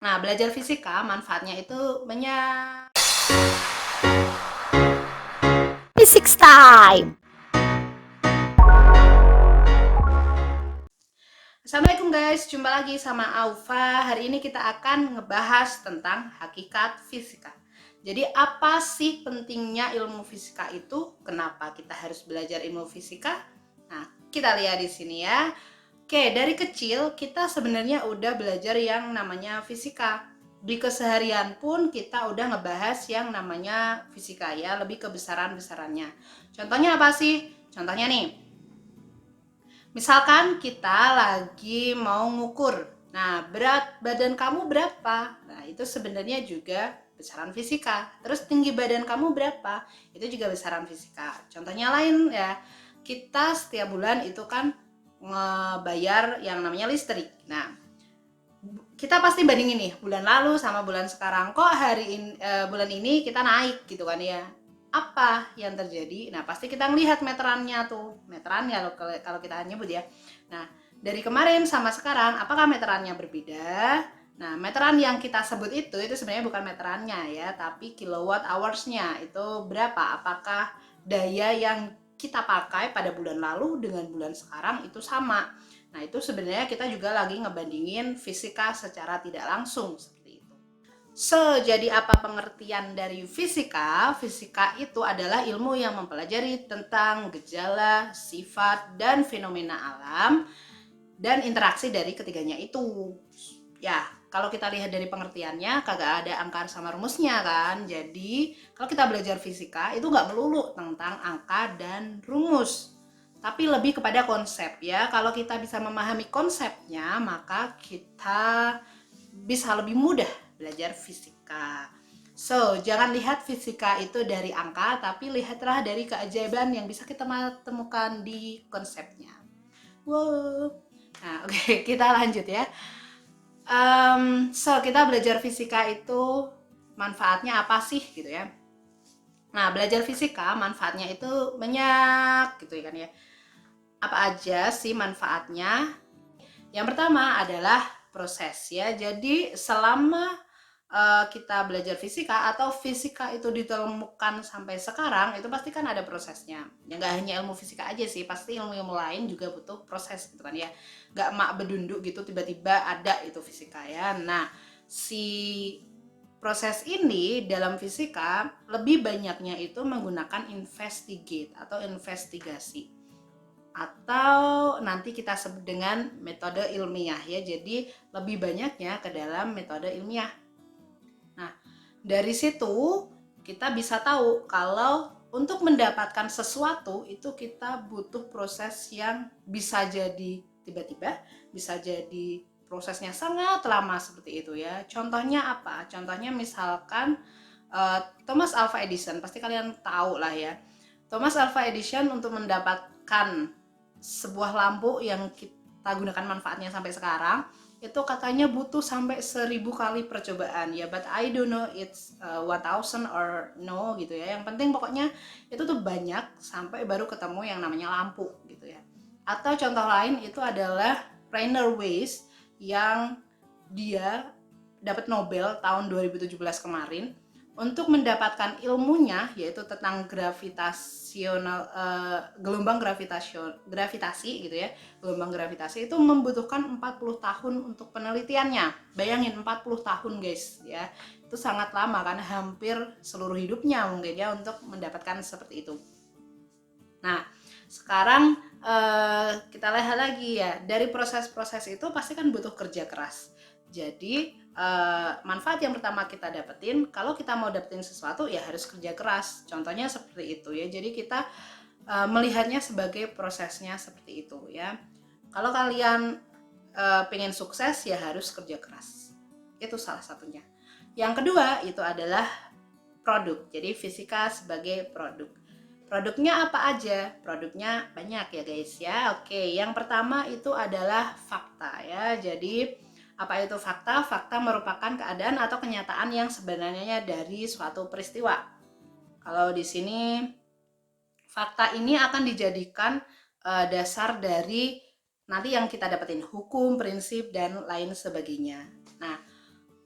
Nah, belajar fisika manfaatnya itu banyak. Physics time. Assalamualaikum guys, jumpa lagi sama Aufa. Hari ini kita akan ngebahas tentang hakikat fisika. Jadi apa sih pentingnya ilmu fisika itu? Kenapa kita harus belajar ilmu fisika? Nah, kita lihat di sini ya. Oke, dari kecil kita sebenarnya udah belajar yang namanya fisika. Di keseharian pun kita udah ngebahas yang namanya fisika ya, lebih ke besaran-besarannya. Contohnya apa sih? Contohnya nih, misalkan kita lagi mau ngukur. Nah, berat badan kamu berapa? Nah, itu sebenarnya juga besaran fisika. Terus tinggi badan kamu berapa? Itu juga besaran fisika. Contohnya lain ya, kita setiap bulan itu kan ngebayar yang namanya listrik. Nah, kita pasti bandingin nih bulan lalu sama bulan sekarang. Kok bulan ini kita naik gitu kan ya? Apa yang terjadi? Nah, pasti kita ngelihat meterannya tuh. Meterannya kalau kita nyebut ya. Nah, dari kemarin sama sekarang apakah meterannya berbeda? Nah, meteran yang kita sebut itu sebenarnya bukan meterannya ya, tapi kilowatt hours-nya. Itu berapa? Apakah daya yang kita pakai pada bulan lalu dengan bulan sekarang itu sama? Nah, itu sebenarnya kita juga lagi ngebandingin fisika secara tidak langsung seperti itu. Jadi apa pengertian dari fisika? Fisika itu adalah ilmu yang mempelajari tentang gejala, sifat, dan fenomena alam dan interaksi dari ketiganya itu. Ya, kalau kita lihat dari pengertiannya, kagak ada angka sama rumusnya kan. Jadi, kalau kita belajar fisika, itu nggak melulu tentang angka dan rumus. Tapi lebih kepada konsep ya. Kalau kita bisa memahami konsepnya, maka kita bisa lebih mudah belajar fisika. Jangan lihat fisika itu dari angka, tapi lihatlah dari keajaiban yang bisa kita temukan di konsepnya. Wow. Nah, oke, kita lanjut ya. Kita belajar fisika itu manfaatnya apa sih gitu ya. Nah, belajar fisika manfaatnya itu banyak gitu ya kan ya. Apa aja sih manfaatnya? Yang pertama adalah proses ya. Jadi selama kita belajar fisika atau fisika itu ditemukan sampai sekarang, itu pasti kan ada prosesnya. Ya nggak hanya ilmu fisika aja sih, pasti ilmu-ilmu lain juga butuh proses gitu kan ya. Nggak mak bedunduk gitu tiba-tiba ada itu fisika ya. Nah, si proses ini dalam fisika lebih banyaknya itu menggunakan investigate atau investigasi, atau nanti kita sebut dengan metode ilmiah ya. Jadi lebih banyaknya ke dalam metode ilmiah. Nah, dari situ kita bisa tahu kalau untuk mendapatkan sesuatu itu kita butuh proses yang bisa jadi tiba-tiba, bisa jadi prosesnya sangat lama seperti itu ya. Contohnya apa? Contohnya misalkan Thomas Alva Edison, pasti kalian tahu lah ya. Thomas Alva Edison untuk mendapatkan sebuah lampu yang kita gunakan manfaatnya sampai sekarang, itu katanya butuh sampai 1000 kali percobaan ya, but I don't know it's 1000 or no gitu ya. Yang penting pokoknya itu tuh banyak sampai baru ketemu yang namanya lampu gitu ya. Atau contoh lain itu adalah Rainer Weiss yang dia dapat Nobel tahun 2017 kemarin untuk mendapatkan ilmunya yaitu tentang gravitasional, gelombang gravitasi gitu ya. Gelombang gravitasi itu membutuhkan 40 tahun untuk penelitiannya. Bayangin 40 tahun guys ya. Itu sangat lama kan, hampir seluruh hidupnya mungkin ya untuk mendapatkan seperti itu. Nah, sekarang kita lihat lagi ya, dari proses-proses itu pasti kan butuh kerja keras. Jadi manfaat yang pertama kita dapetin, kalau kita mau dapetin sesuatu ya harus kerja keras. Contohnya seperti itu ya. Jadi kita melihatnya sebagai prosesnya seperti itu ya. Kalau kalian pengen sukses ya harus kerja keras. Itu salah satunya. Yang kedua itu adalah produk. Jadi fisika sebagai produk. Produknya apa aja? Produknya banyak ya guys ya. Oke, yang pertama itu adalah fakta ya. Jadi apa itu fakta? Fakta merupakan keadaan atau kenyataan yang sebenarnya dari suatu peristiwa. Kalau di sini fakta ini akan dijadikan dasar dari nanti yang kita dapetin hukum, prinsip dan lain sebagainya. Nah,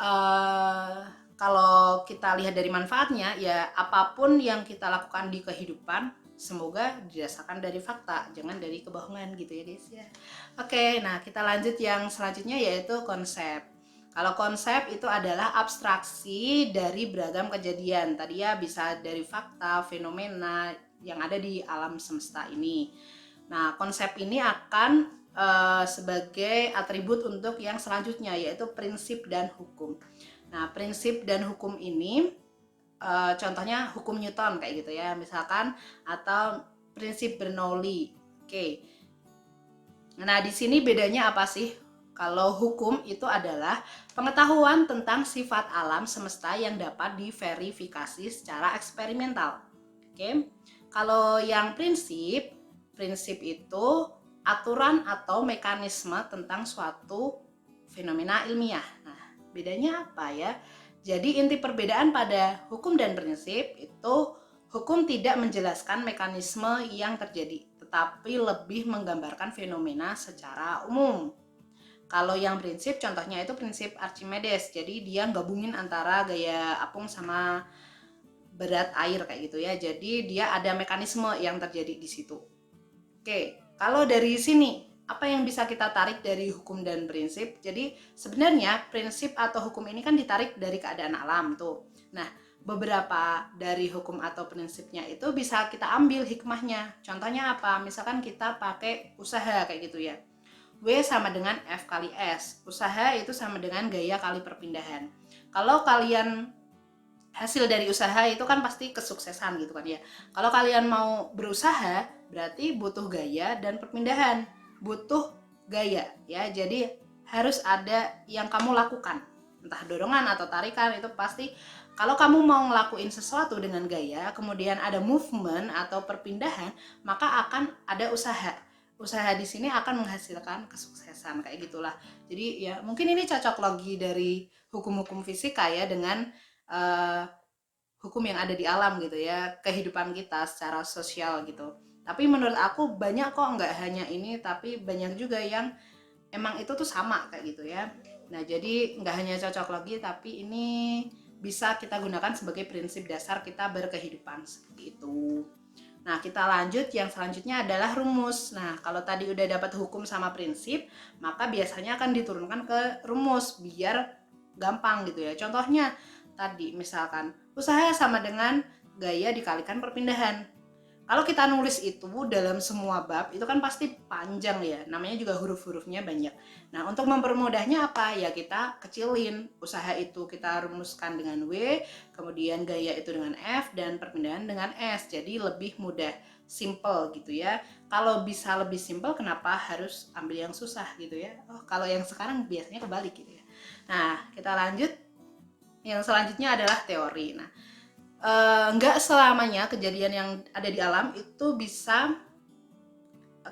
eh, kalau kita lihat dari manfaatnya, ya apapun yang kita lakukan di kehidupan semoga didasarkan dari fakta, jangan dari kebohongan gitu ya guys ya. Oke, nah kita lanjut yang selanjutnya yaitu konsep. Kalau konsep itu adalah abstraksi dari beragam kejadian. Tadi ya bisa dari fakta, fenomena yang ada di alam semesta ini. Nah, konsep ini akan sebagai atribut untuk yang selanjutnya yaitu prinsip dan hukum. Nah, prinsip dan hukum ini contohnya hukum Newton kayak gitu ya misalkan, atau prinsip Bernoulli. Oke. Nah, di sini bedanya apa sih? Kalau hukum itu adalah pengetahuan tentang sifat alam semesta yang dapat diverifikasi secara eksperimental. Oke. Kalau yang prinsip, prinsip itu aturan atau mekanisme tentang suatu fenomena ilmiah. Nah, bedanya apa ya? Jadi inti perbedaan pada hukum dan prinsip itu, hukum tidak menjelaskan mekanisme yang terjadi, tetapi lebih menggambarkan fenomena secara umum. Kalau yang prinsip, contohnya itu prinsip Archimedes. Jadi dia gabungin antara gaya apung sama berat air kayak gitu ya. Jadi dia ada mekanisme yang terjadi di situ. Oke, kalau dari sini apa yang bisa kita tarik dari hukum dan prinsip? Jadi sebenarnya prinsip atau hukum ini kan ditarik dari keadaan alam tuh. Nah, beberapa dari hukum atau prinsipnya itu bisa kita ambil hikmahnya. Contohnya apa? Misalkan kita pakai usaha kayak gitu ya. W sama dengan F kali S. Usaha itu sama dengan gaya kali perpindahan. Kalau kalian hasil dari usaha itu kan pasti kesuksesan gitu kan ya. Kalau kalian mau berusaha berarti butuh gaya dan perpindahan. Butuh gaya ya. Jadi harus ada yang kamu lakukan. Entah dorongan atau tarikan, itu pasti kalau kamu mau ngelakuin sesuatu dengan gaya, kemudian ada movement atau perpindahan, maka akan ada usaha. Usaha di sini akan menghasilkan kesuksesan kayak gitulah. Jadi ya mungkin ini cocok logi dari hukum-hukum fisika ya dengan hukum yang ada di alam gitu ya, kehidupan kita secara sosial gitu. Tapi menurut aku banyak kok, nggak hanya ini, tapi banyak juga yang emang itu tuh sama kayak gitu ya. Nah, jadi nggak hanya cocok logi, tapi ini bisa kita gunakan sebagai prinsip dasar kita berkehidupan seperti itu. Nah, kita lanjut, yang selanjutnya adalah rumus. Nah, kalau tadi udah dapat hukum sama prinsip, maka biasanya akan diturunkan ke rumus biar gampang gitu ya. Contohnya tadi misalkan usaha sama dengan gaya dikalikan perpindahan. Kalau kita nulis itu dalam semua bab itu kan pasti panjang ya, namanya juga huruf-hurufnya banyak. Nah, untuk mempermudahnya apa ya, kita kecilin. Usaha itu kita rumuskan dengan W, kemudian gaya itu dengan F, dan perpindahan dengan S. Jadi lebih mudah, simple gitu ya. Kalau bisa lebih simple, kenapa harus ambil yang susah gitu ya? Oh, kalau yang sekarang biasanya kebalik gitu ya. Nah, kita lanjut. Yang selanjutnya adalah teori. Nah, nggak selamanya kejadian yang ada di alam itu bisa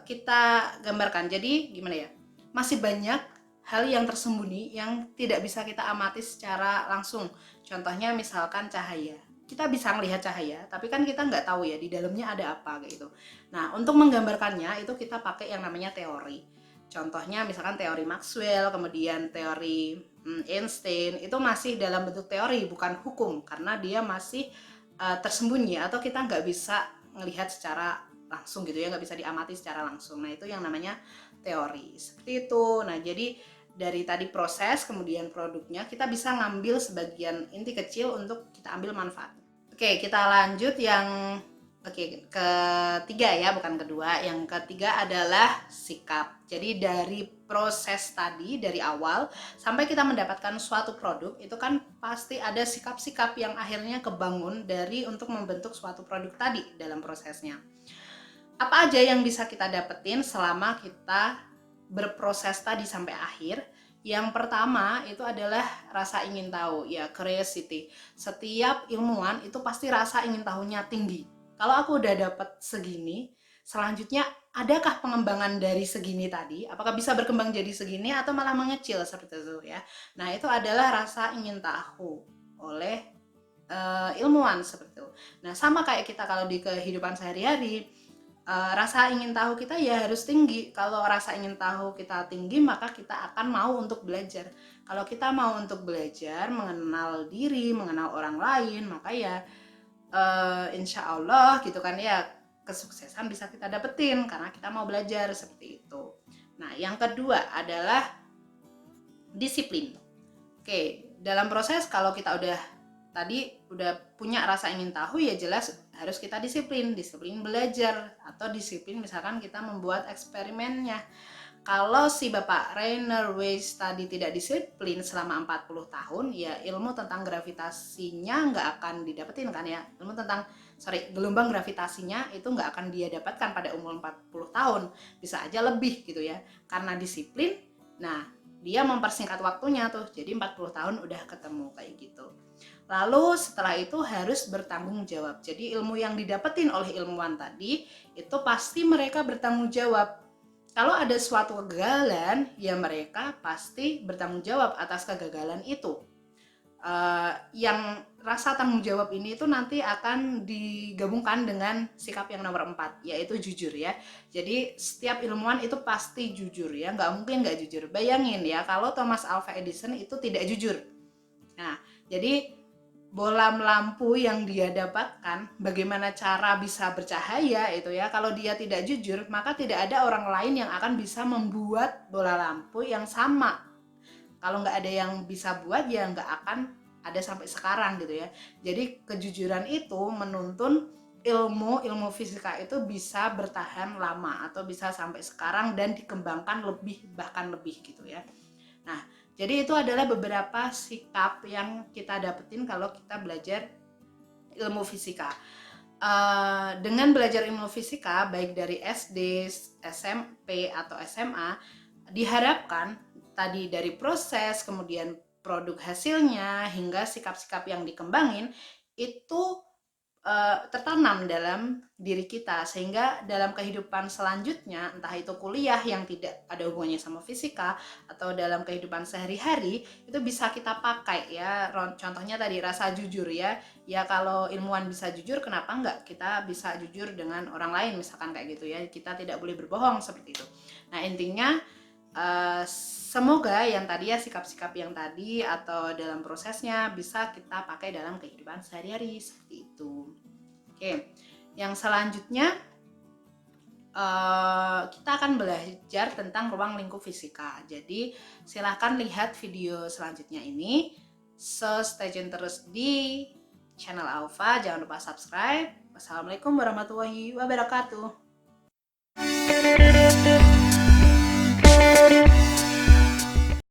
kita gambarkan. Jadi gimana ya, masih banyak hal yang tersembunyi yang tidak bisa kita amati secara langsung. Contohnya misalkan cahaya, kita bisa melihat cahaya tapi kan kita nggak tahu ya di dalamnya ada apa kayak gitu. Nah, untuk menggambarkannya itu kita pakai yang namanya teori. Contohnya misalkan teori Maxwell, kemudian teori Einstein, itu masih dalam bentuk teori bukan hukum, karena dia masih tersembunyi atau kita nggak bisa melihat secara langsung gitu ya, nggak bisa diamati secara langsung. Nah, itu yang namanya teori seperti itu. Nah, jadi dari tadi proses kemudian produknya, kita bisa ngambil sebagian inti kecil untuk kita ambil manfaatnya. Oke, kita lanjut yang ketiga ya, bukan kedua. Yang ketiga adalah sikap. Jadi dari proses tadi, dari awal sampai kita mendapatkan suatu produk, itu kan pasti ada sikap-sikap yang akhirnya kebangun dari untuk membentuk suatu produk tadi dalam prosesnya. Apa aja yang bisa kita dapetin selama kita berproses tadi sampai akhir? Yang pertama itu adalah rasa ingin tahu, ya, curiosity. Setiap ilmuwan itu pasti rasa ingin tahunya tinggi. Kalau aku udah dapet segini, selanjutnya adakah pengembangan dari segini tadi? Apakah bisa berkembang jadi segini atau malah mengecil seperti itu ya? Nah, itu adalah rasa ingin tahu oleh ilmuwan seperti itu. Nah, sama kayak kita kalau di kehidupan sehari-hari, rasa ingin tahu kita ya harus tinggi. Kalau rasa ingin tahu kita tinggi, maka kita akan mau untuk belajar. Kalau kita mau untuk belajar, mengenal diri, mengenal orang lain, maka ya insya Allah gitu kan ya, kesuksesan bisa kita dapetin karena kita mau belajar seperti itu. Nah, yang kedua adalah disiplin. Oke, dalam proses kalau kita udah punya rasa ingin tahu, ya jelas harus kita disiplin belajar, atau disiplin misalkan kita membuat eksperimennya. Kalau si Bapak Rainer Weiss tadi tidak disiplin selama 40 tahun, ya ilmu tentang gravitasinya nggak akan didapetin kan ya. Gelombang gravitasinya itu nggak akan dia dapatkan pada umur 40 tahun. Bisa aja lebih gitu ya. Karena disiplin, nah dia mempersingkat waktunya tuh. Jadi 40 tahun udah ketemu kayak gitu. Lalu setelah itu harus bertanggung jawab. Jadi ilmu yang didapetin oleh ilmuwan tadi itu pasti mereka bertanggung jawab. Kalau ada suatu kegagalan, ya mereka pasti bertanggung jawab atas kegagalan itu. Yang rasa tanggung jawab ini itu nanti akan digabungkan dengan sikap yang nomor 4, yaitu jujur ya. Jadi setiap ilmuwan itu pasti jujur ya, nggak mungkin nggak jujur. Bayangin ya, kalau Thomas Alva Edison itu tidak jujur. Nah, jadi bola lampu yang dia dapatkan, bagaimana cara bisa bercahaya itu ya, kalau dia tidak jujur, maka tidak ada orang lain yang akan bisa membuat bola lampu yang sama. Kalau nggak ada yang bisa buat, ya nggak akan ada sampai sekarang gitu ya. Jadi kejujuran itu menuntun ilmu fisika itu bisa bertahan lama atau bisa sampai sekarang dan dikembangkan bahkan lebih gitu ya. Nah, jadi itu adalah beberapa sikap yang kita dapetin kalau kita belajar ilmu fisika. Dengan belajar ilmu fisika, baik dari SD, SMP, atau SMA, diharapkan tadi dari proses, kemudian produk hasilnya, hingga sikap-sikap yang dikembangin, itu tertanam dalam diri kita, sehingga dalam kehidupan selanjutnya, entah itu kuliah yang tidak ada hubungannya sama fisika atau dalam kehidupan sehari-hari, itu bisa kita pakai ya. Contohnya tadi rasa jujur ya, kalau ilmuwan bisa jujur, kenapa enggak kita bisa jujur dengan orang lain misalkan kayak gitu ya. Kita tidak boleh berbohong seperti itu. Nah, intinya semoga yang tadi ya, sikap-sikap yang tadi atau dalam prosesnya bisa kita pakai dalam kehidupan sehari-hari seperti itu. Oke, yang selanjutnya kita akan belajar tentang ruang lingkup fisika. Jadi silahkan lihat video selanjutnya ini. So stay tune terus di channel Alfa, jangan lupa subscribe. Wassalamualaikum warahmatullahi wabarakatuh.